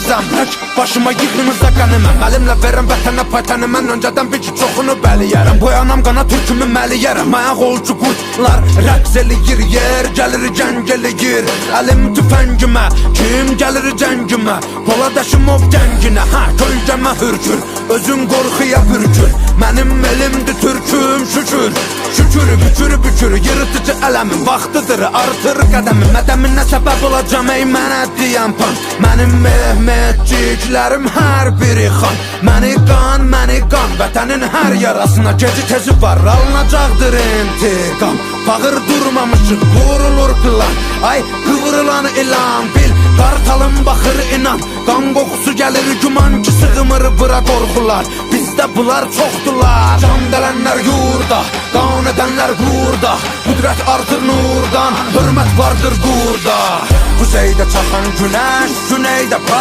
Zəmbək başıma yığınıza qəniməm Əlimlə verəm vətənə paytəni Mən öncədən bir ki çoxunu bəliyərəm Boyanam qana türkümü məliyərəm Ayaq olcu qurtlar rəqs eləyir Yer gəlir cəng eləyir Əlim tüfəngimə Kim gəlir cəngimə Polad Əşimov gənginə Kölgəmə hürkür Özün qorxuya bürkür Mənim elimdir türküm şükür Şükür bükür Yırtıcı ələmin vaxtıdır Artır qədəmi Mədəminə səbəb olacam ey mənə deyən pan Mənim mehmetçiklərim hər biri xan Məni qan Vətənin hər yarasına geci tezi var Alınacaqdır intiqam Bağır durmamışıq vurulur plan Ay qıvrılan ilan bil Qartalım baxır inan Qan qoxusu gəlir güman ki sığmır bura qorxular Bizdə bunlar çoxdular Can dələnlər yurda Qan edənlər burada Qüdrət artır nurdan Hörmət vardır burada Kuzeydə çaxan günəş Güneydə par